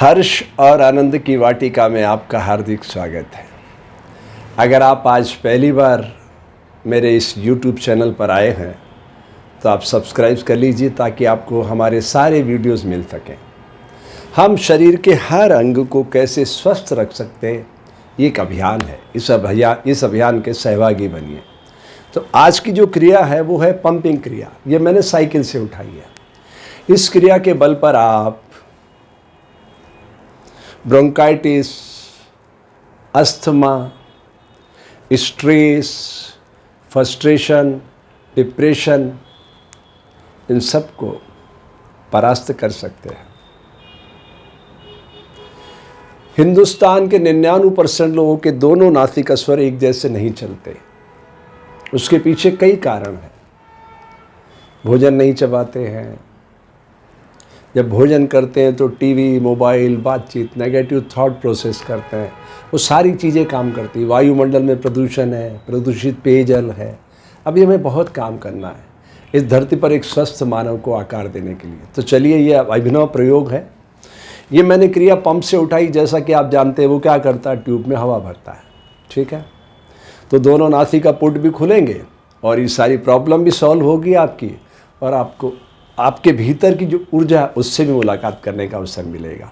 हर्ष और आनंद की वाटिका में आपका हार्दिक स्वागत है। अगर आप आज पहली बार मेरे इस YouTube चैनल पर आए हैं तो आप सब्सक्राइब कर लीजिए ताकि आपको हमारे सारे वीडियोस मिल सकें। हम शरीर के हर अंग को कैसे स्वस्थ रख सकते हैं, ये एक अभियान है। इस अभियान के सहभागी बनिए। तो आज की जो क्रिया है वो है पंपिंग क्रिया। ये मैंने साइकिल से उठाई है। इस क्रिया के बल पर आप bronchitis, asthma, stress, frustration, depression, इन सब को परास्त कर सकते हैं। हिंदुस्तान के 99% लोगों के दोनों नासिका स्वर एक जैसे नहीं चलते। उसके पीछे कई कारण हैं। भोजन नहीं चबाते हैं, जब भोजन करते हैं तो टीवी, मोबाइल, बातचीत, नेगेटिव थॉट प्रोसेस करते हैं। वो सारी चीज़ें काम करती हैं। वायुमंडल में प्रदूषण है, प्रदूषित पेयजल है। अभी हमें बहुत काम करना है इस धरती पर एक स्वस्थ मानव को आकार देने के लिए। तो चलिए, ये अभिनव प्रयोग है। ये मैंने क्रिया पंप से उठाई। जैसा कि आप जानते हैं वो क्या करता है, ट्यूब में हवा भरता है। ठीक है, तो दोनों नासिका पुट भी खुलेंगे और ये सारी प्रॉब्लम भी सॉल्व होगी आपकी, और आपको आपके भीतर की जो ऊर्जा है उससे भी मुलाकात करने का अवसर मिलेगा।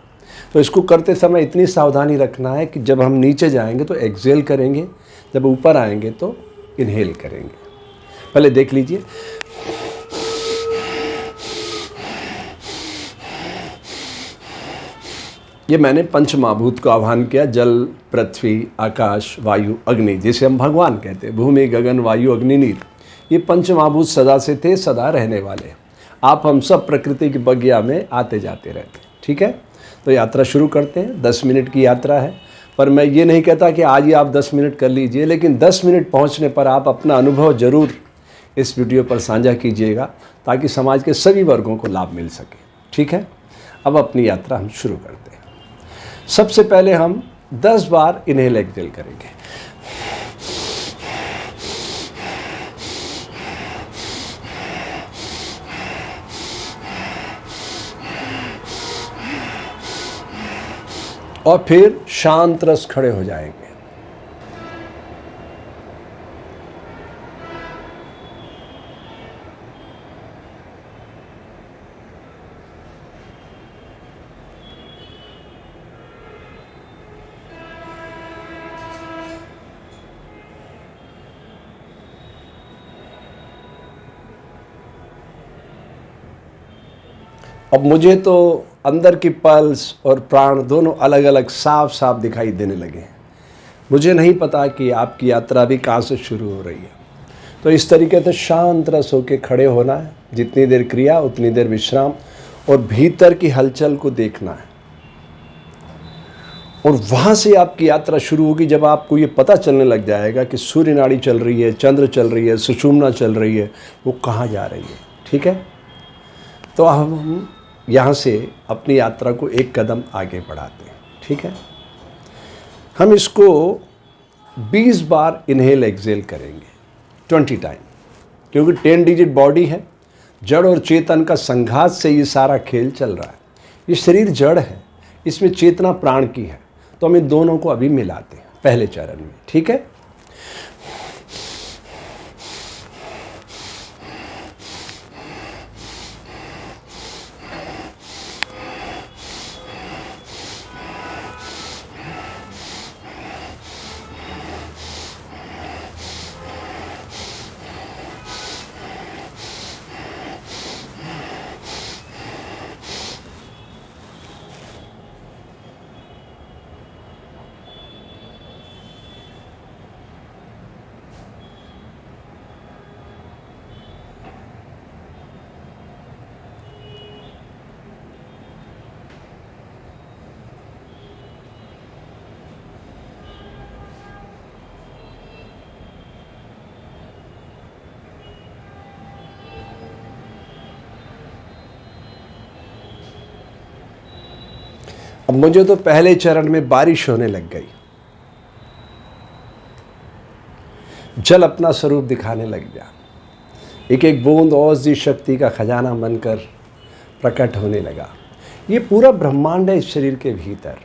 तो इसको करते समय इतनी सावधानी रखना है कि जब हम नीचे जाएंगे तो एक्सहेल करेंगे, जब ऊपर आएंगे तो इनहेल करेंगे। पहले देख लीजिए। ये मैंने पंचमहाभूत को आह्वान किया। जल, पृथ्वी, आकाश, वायु, अग्नि, जिसे हम भगवान कहते हैं। भूमि, गगन, वायु, अग्नि, नीर, ये पंचमहाभूत सदा से थे, सदा रहने वाले। आप हम सब प्रकृति की बगिया में आते जाते रहते हैं। ठीक है, तो यात्रा शुरू करते हैं। 10 मिनट की यात्रा है, पर मैं ये नहीं कहता कि आज ही आप 10 मिनट कर लीजिए, लेकिन 10 मिनट पहुंचने पर आप अपना अनुभव ज़रूर इस वीडियो पर साझा कीजिएगा ताकि समाज के सभी वर्गों को लाभ मिल सके। ठीक है, अब अपनी यात्रा हम शुरू करते हैं। सबसे पहले हम 10 बार इनहेल एक्सहेल करेंगे। और फिर शांत रस खड़े हो जाएंगे। अब मुझे तो अंदर की पल्स और प्राण दोनों अलग अलग साफ साफ दिखाई देने लगे। मुझे नहीं पता कि आपकी यात्रा भी कहाँ से शुरू हो रही है। तो इस तरीके से शांत रस होकर खड़े होना है। जितनी देर क्रिया उतनी देर विश्राम, और भीतर की हलचल को देखना है। और वहाँ से आपकी यात्रा शुरू होगी जब आपको ये पता चलने लग जाएगा कि सूर्य नाड़ी चल रही है, चंद्र चल रही है, सुषुम्ना चल रही है, वो कहाँ जा रही है। ठीक है, तो हम यहाँ से अपनी यात्रा को एक कदम आगे बढ़ाते हैं। ठीक है, हम इसको 20 बार इनहेल एक्सहेल करेंगे, 20 टाइम, क्योंकि 10 डिजिट बॉडी है। जड़ और चेतन का संघात से ये सारा खेल चल रहा है। ये शरीर जड़ है, इसमें चेतना प्राण की है। तो हम इन दोनों को अभी मिलाते हैं पहले चरण में। ठीक है, अब मुझे तो पहले चरण में बारिश होने लग गई। जल अपना स्वरूप दिखाने लग गया। एक एक बूंद औषधि शक्ति का खजाना बनकर प्रकट होने लगा। ये पूरा ब्रह्मांड है इस शरीर के भीतर।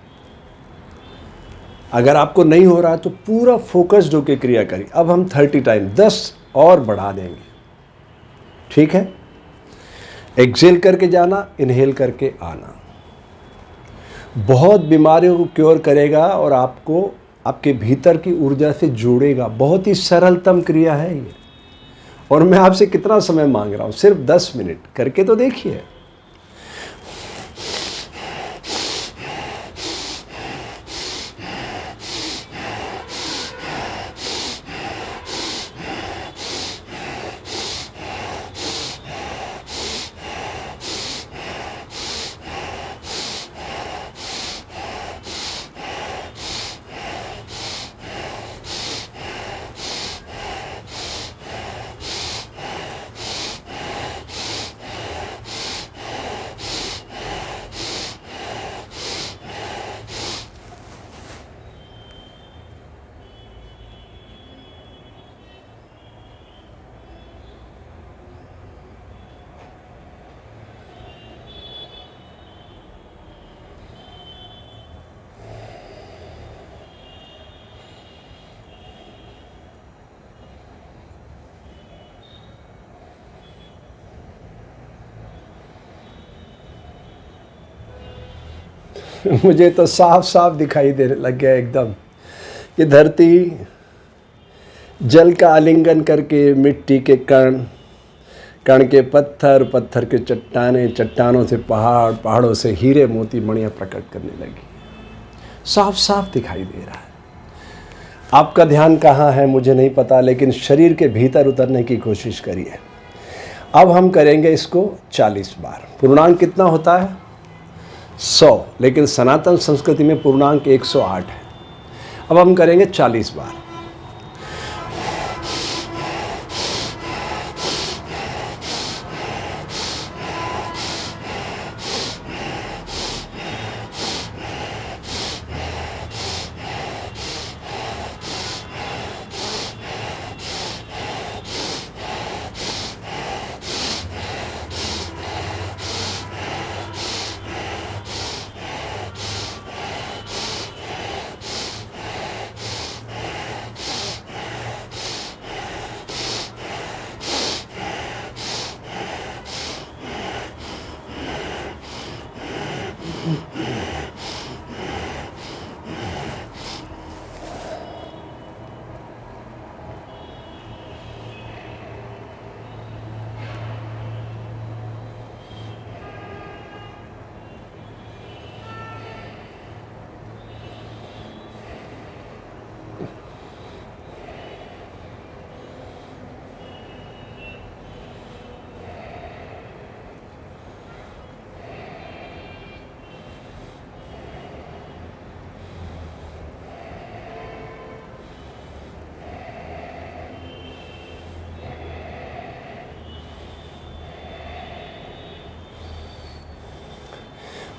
अगर आपको नहीं हो रहा तो पूरा फोकस्ड होकर क्रिया करिए। अब हम 30 टाइम 10 और बढ़ा देंगे, ठीक है। एक्सेल करके जाना, इनहेल करके आना, बहुत बीमारियों को क्योर करेगा और आपको आपके भीतर की ऊर्जा से जोड़ेगा। बहुत ही सरलतम क्रिया है ये। और मैं आपसे कितना समय मांग रहा हूँ, सिर्फ 10 मिनट करके तो देखिए। मुझे तो साफ साफ दिखाई देने लग गया एकदम। ये धरती जल का आलिंगन करके, मिट्टी के कण, कण के पत्थर, पत्थर के चट्टानें, चट्टानों से पहाड़, पहाड़ों से हीरे मोती मणियाँ प्रकट करने लगी। साफ साफ दिखाई दे रहा है। आपका ध्यान कहाँ है मुझे नहीं पता, लेकिन शरीर के भीतर उतरने की कोशिश करिए। अब हम करेंगे इसको 40 बार। पूर्णांक कितना होता है? 100, लेकिन सनातन संस्कृति में पूर्णांक 108 है। अब हम करेंगे 40 बार।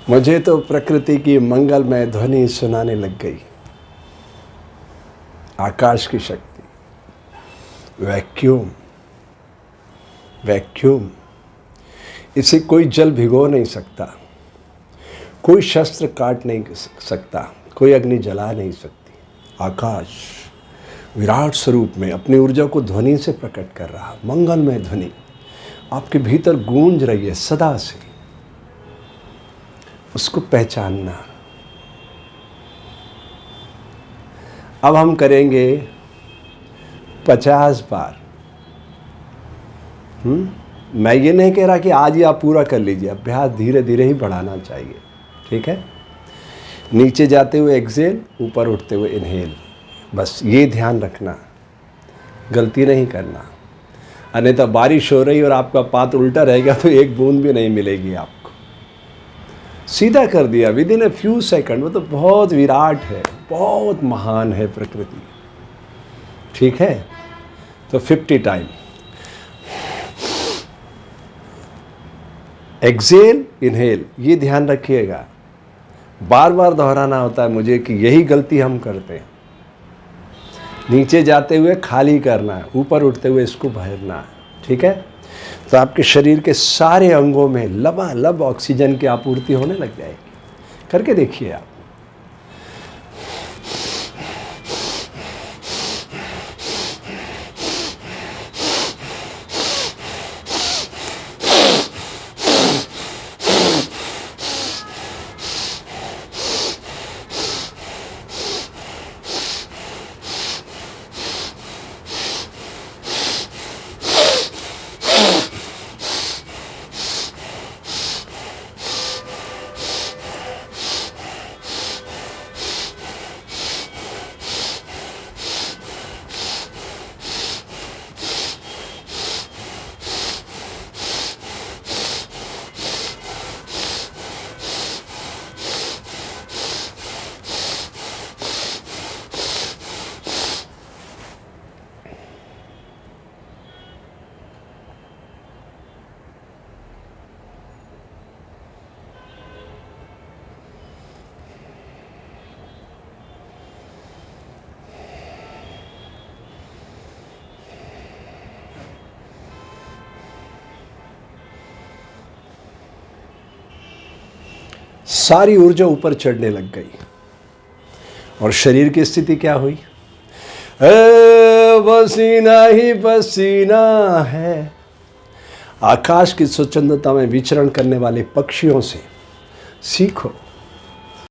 मुझे तो प्रकृति की मंगलमय ध्वनि सुनाने लग गई। आकाश की शक्ति, वैक्यूम, वैक्यूम, इसे कोई जल भिगो नहीं सकता, कोई शस्त्र काट नहीं सकता, कोई अग्नि जला नहीं सकती। आकाश विराट स्वरूप में अपनी ऊर्जा को ध्वनि से प्रकट कर रहा, मंगलमय ध्वनि आपके भीतर गूंज रही है सदा से। उसको पहचानना। अब हम करेंगे 50 बार। मैं ये नहीं कह रहा कि आज ही आप पूरा कर लीजिए, अभ्यास धीरे धीरे ही बढ़ाना चाहिए, ठीक है। नीचे जाते हुए एक्सेल, ऊपर उठते हुए इनहेल, बस ये ध्यान रखना, गलती नहीं करना। अन्यथा बारिश हो रही और आपका पात उल्टा रहेगा तो एक बूंद भी नहीं मिलेगी आपको। सीधा कर दिया with in a few second. वो तो बहुत विराट है, बहुत महान है प्रकृति, ठीक है। तो 50 टाइम एक्सेल, इनहेल, ये ध्यान रखिएगा। बार बार दोहराना होता है मुझे कि यही गलती हम करते हैं। नीचे जाते हुए खाली करना है, ऊपर उठते हुए इसको भरना है, ठीक है। तो आपके शरीर के सारे अंगों में लबालब ऑक्सीजन की आपूर्ति होने लग जाएगी। करके देखिए आप। सारी ऊर्जा ऊपर चढ़ने लग गई और शरीर की स्थिति क्या हुई? पसीना ही पसीना है। आकाश की स्वच्छंदता में विचरण करने वाले पक्षियों से सीखो।